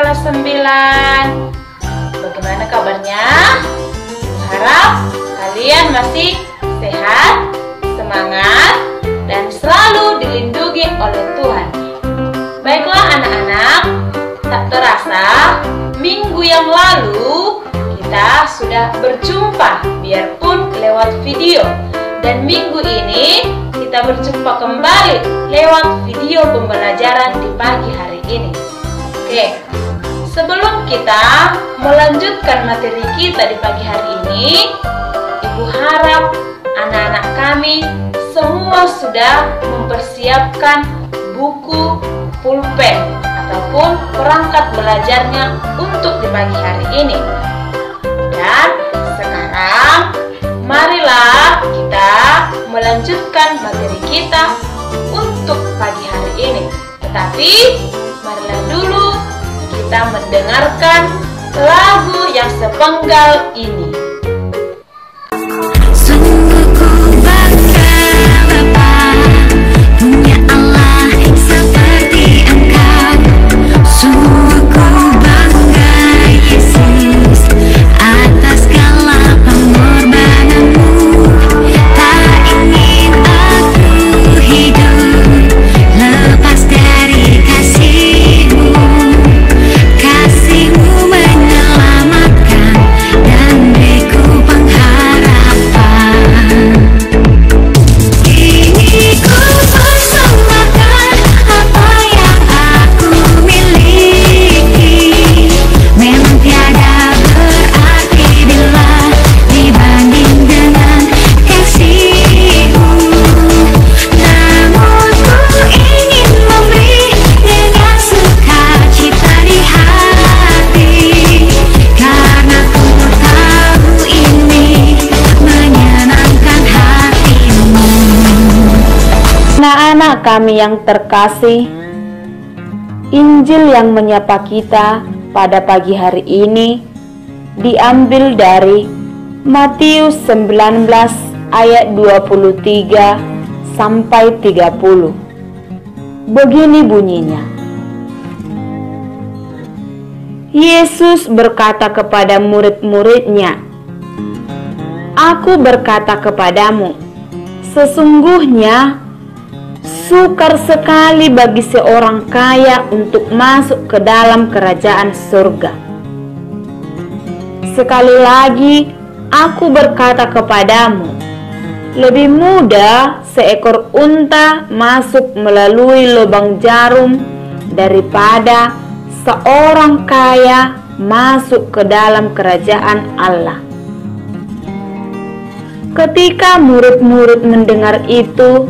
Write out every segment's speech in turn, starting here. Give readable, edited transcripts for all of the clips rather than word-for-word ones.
kelas 9. Bagaimana kabarnya? Harap kalian masih sehat, semangat, dan selalu dilindungi oleh Tuhan. Baiklah anak-anak, tak terasa minggu yang lalu kita sudah berjumpa biarpun lewat video. Dan minggu ini kita berjumpa kembali lewat video pembelajaran di pagi hari ini. Oke, sebelum kita melanjutkan materi kita di pagi hari ini, Ibu harap anak-anak kami semua sudah mempersiapkan buku, pulpen, ataupun perangkat belajarnya untuk di pagi hari ini. Dan sekarang marilah kita melanjutkan materi kita untuk pagi hari ini. Tetapi marilah dulu kita mendengarkan lagu yang sepenggal ini. Anak-anak kami yang terkasih, Injil yang menyapa kita pada pagi hari ini diambil dari Matius 19 ayat 23 sampai 30. Begini bunyinya. Yesus berkata kepada murid-muridnya, "Aku berkata kepadamu, sesungguhnya sukar sekali bagi seorang kaya untuk masuk ke dalam kerajaan surga. Sekali lagi, aku berkata kepadamu, lebih mudah seekor unta masuk melalui lubang jarum daripada seorang kaya masuk ke dalam kerajaan Allah." Ketika murid-murid mendengar itu,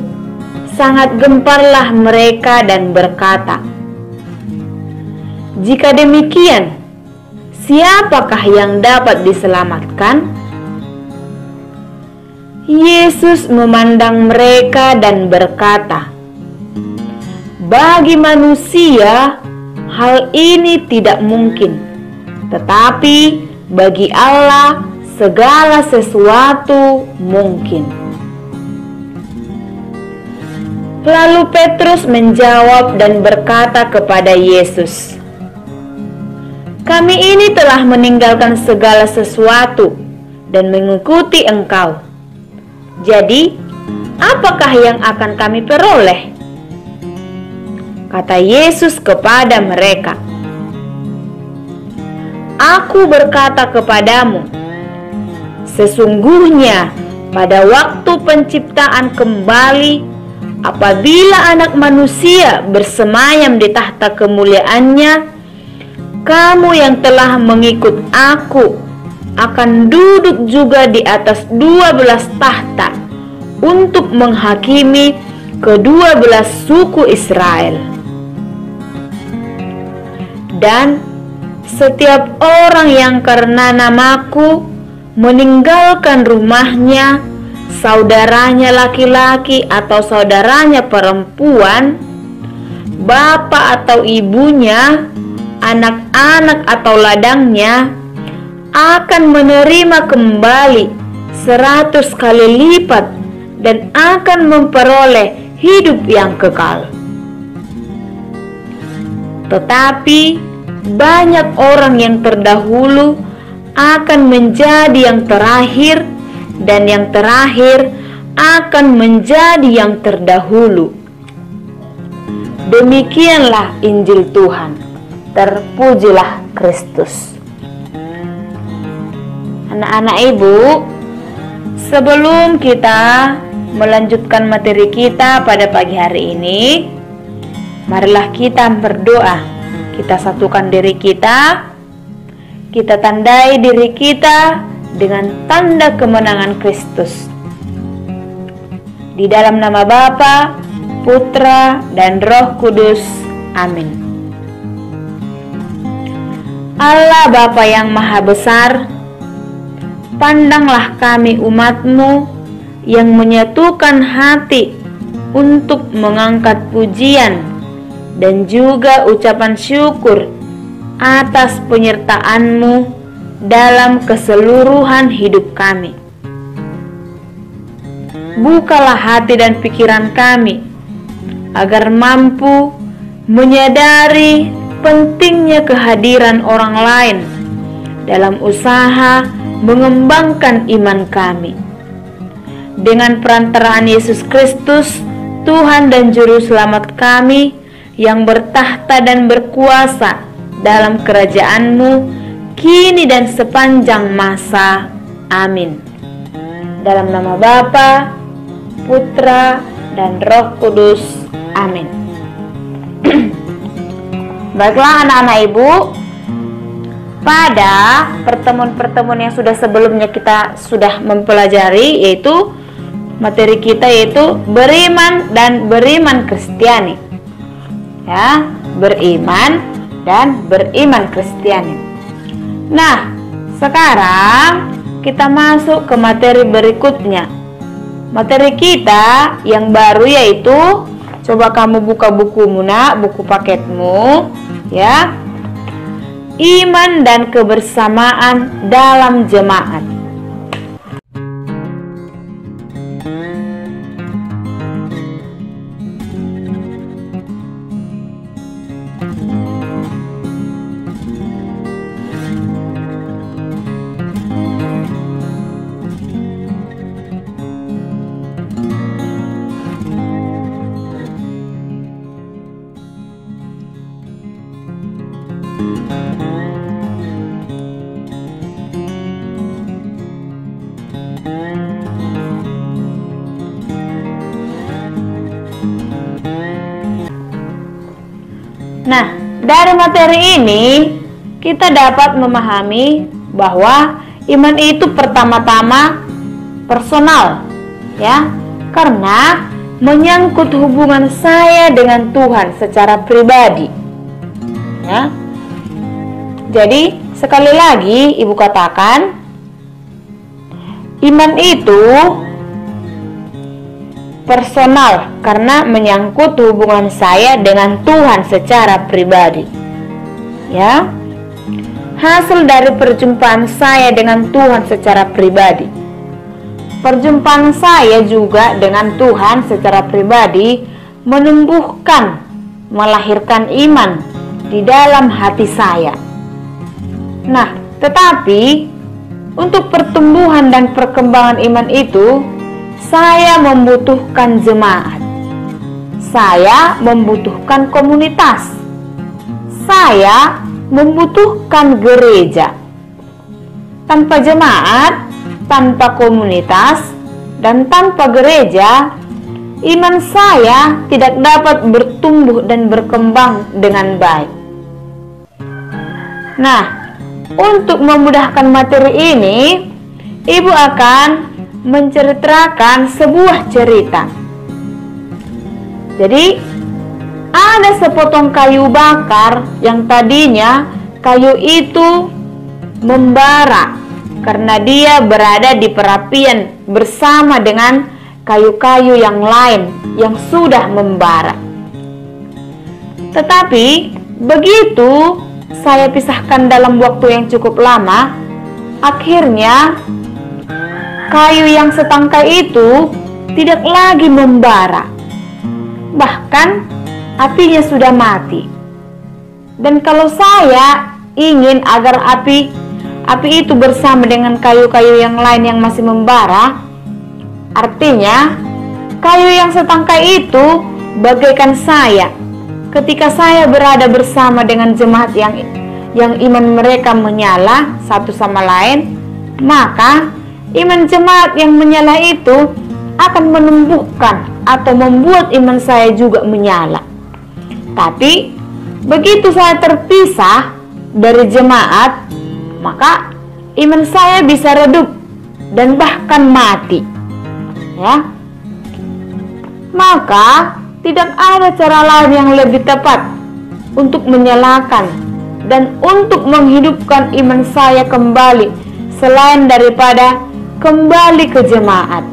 sangat gemparlah mereka dan berkata, "Jika demikian, siapakah yang dapat diselamatkan?" Yesus memandang mereka dan berkata, "Bagi manusia, hal ini tidak mungkin, tetapi bagi Allah segala sesuatu mungkin." Lalu Petrus menjawab dan berkata kepada Yesus, "Kami ini telah meninggalkan segala sesuatu dan mengikuti Engkau. Jadi, apakah yang akan kami peroleh?" Kata Yesus kepada mereka, "Aku berkata kepadamu, sesungguhnya pada waktu penciptaan kembali, apabila Anak Manusia bersemayam di tahta kemuliaannya, kamu yang telah mengikut Aku akan duduk juga di atas 12 tahta untuk menghakimi ke-12 suku Israel. Dan setiap orang yang karena namaku meninggalkan rumahnya, saudaranya laki-laki atau saudaranya perempuan, bapak atau ibunya, anak-anak atau ladangnya, akan menerima kembali 100 kali lipat dan akan memperoleh hidup yang kekal. Tetapi banyak orang yang terdahulu akan menjadi yang terakhir, dan yang terakhir akan menjadi yang terdahulu. Demikianlah Injil Tuhan. Terpujilah Kristus. Anak-anak Ibu, sebelum kita melanjutkan materi kita pada pagi hari ini, marilah kita berdoa. Kita satukan diri kita, kita tandai diri kita dengan tanda kemenangan Kristus. Di dalam nama Bapa, Putra, dan Roh Kudus. Amin. Allah Bapa yang Maha Besar, pandanglah kami umat-Mu yang menyatukan hati untuk mengangkat pujian dan juga ucapan syukur atas penyertaan-Mu dalam keseluruhan hidup kami. Bukalah hati dan pikiran kami agar mampu menyadari pentingnya kehadiran orang lain dalam usaha mengembangkan iman kami. Dengan perantaraan Yesus Kristus, Tuhan dan Juru Selamat kami, yang bertahta dan berkuasa dalam kerajaan-Mu kini dan sepanjang masa. Amin. Dalam nama Bapa, Putra, dan Roh Kudus. Amin. Baiklah anak-anak Ibu, pada pertemuan-pertemuan yang sudah sebelumnya kita sudah mempelajari, yaitu materi kita yaitu beriman dan beriman Kristiani. Ya, beriman dan beriman Kristiani. Nah, sekarang kita masuk ke materi berikutnya. Materi kita yang baru yaitu, coba kamu buka bukumu nak, buku paketmu ya. Iman dan kebersamaan dalam jemaat. Nah, dari materi ini kita dapat memahami bahwa iman itu pertama-tama personal, ya, karena menyangkut hubungan saya dengan Tuhan secara pribadi, ya. Jadi sekali lagi Ibu katakan, iman itu personal karena menyangkut hubungan saya dengan Tuhan secara pribadi. Ya. Hasil dari perjumpaan saya dengan Tuhan secara pribadi. Perjumpaan saya juga dengan Tuhan secara pribadi menumbuhkan, melahirkan iman di dalam hati saya. Nah, tetapi untuk pertumbuhan dan perkembangan iman itu saya membutuhkan jemaat. Saya membutuhkan komunitas. Saya membutuhkan gereja. Tanpa jemaat, tanpa komunitas, dan tanpa gereja, iman saya tidak dapat bertumbuh dan berkembang dengan baik. Nah, untuk memudahkan materi ini, Ibu akan menceritakan sebuah cerita. Jadi ada sepotong kayu bakar yang tadinya kayu itu membara karena dia berada di perapian bersama dengan kayu-kayu yang lain yang sudah membara. Tetapi begitu saya pisahkan dalam waktu yang cukup lama, akhirnya kayu yang setangkai itu tidak lagi membara. Bahkan apinya sudah mati. Dan kalau saya ingin agar api itu bersama dengan kayu-kayu yang lain yang masih membara, artinya kayu yang setangkai itu bagaikan saya. Ketika saya berada bersama dengan jemaat yang iman mereka menyala satu sama lain, maka iman jemaat yang menyala itu akan menumbuhkan atau membuat iman saya juga menyala. Tapi begitu saya terpisah dari jemaat, maka iman saya bisa redup dan bahkan mati. Ya. Maka tidak ada cara lain yang lebih tepat untuk menyalakan dan untuk menghidupkan iman saya kembali selain daripada kembali ke jemaat.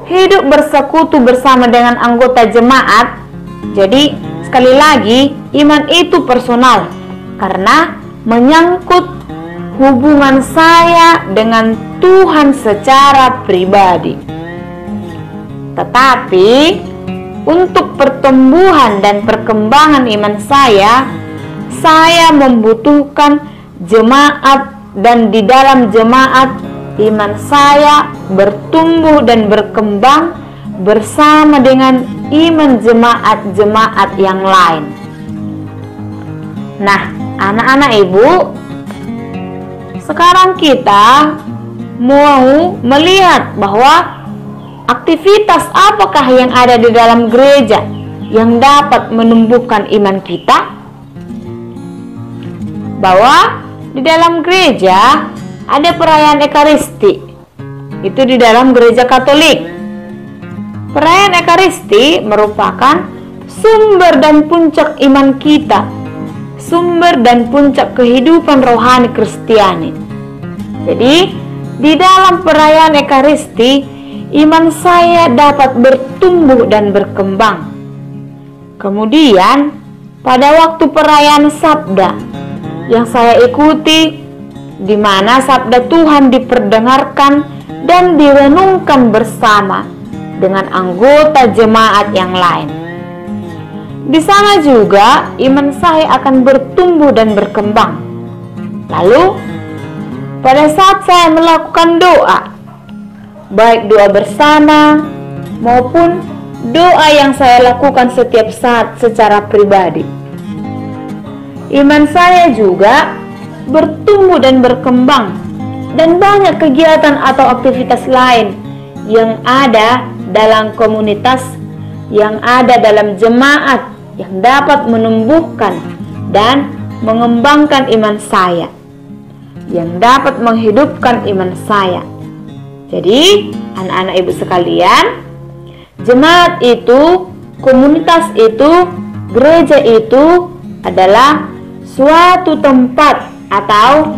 Hidup bersekutu bersama dengan anggota jemaat. Jadi sekali lagi, iman itu personal karena menyangkut hubungan saya dengan Tuhan secara pribadi. Tetapi untuk pertumbuhan dan perkembangan iman saya membutuhkan jemaat, dan di dalam jemaat iman saya bertumbuh dan berkembang bersama dengan iman jemaat-jemaat yang lain. Nah, anak-anak ibu, sekarang kita mau melihat bahwa aktivitas apakah yang ada di dalam gereja yang dapat menumbuhkan iman kita? Bahwa di dalam gereja ada perayaan Ekaristi. Itu di dalam gereja Katolik. Perayaan Ekaristi merupakan sumber dan puncak iman kita, sumber dan puncak kehidupan rohani Kristiani. Jadi, di dalam perayaan Ekaristi, iman saya dapat bertumbuh dan berkembang. Kemudian, pada waktu perayaan Sabda yang saya ikuti, di mana sabda Tuhan diperdengarkan dan direnungkan bersama dengan anggota jemaat yang lain. Di sana juga iman saya akan bertumbuh dan berkembang. Lalu, pada saat saya melakukan doa, baik doa bersama maupun doa yang saya lakukan setiap saat secara pribadi, iman saya juga bertumbuh dan berkembang, dan banyak kegiatan atau aktivitas lain yang ada dalam komunitas, yang ada dalam jemaat, yang dapat menumbuhkan dan mengembangkan iman saya, yang dapat menghidupkan iman saya. Jadi, anak-anak ibu sekalian, jemaat itu, komunitas itu, gereja itu adalah suatu tempat atau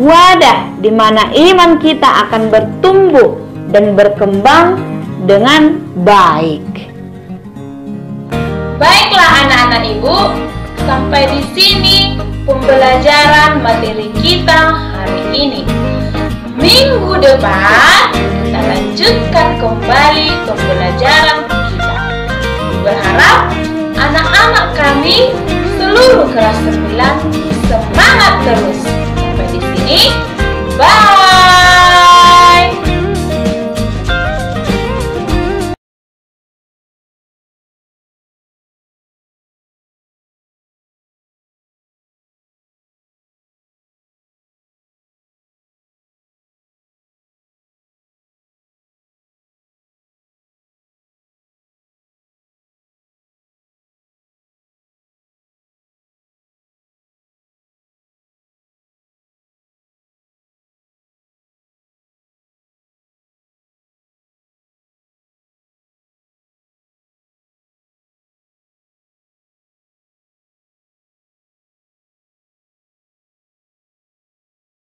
wadah di mana iman kita akan bertumbuh dan berkembang dengan baik. Baiklah anak-anak ibu, sampai di sini pembelajaran materi kita hari ini. Minggu depan kita lanjutkan kembali pembelajaran kita. Berharap anak-anak kami seluruh kelas 9 semangat terus. Sampai di sini, bye.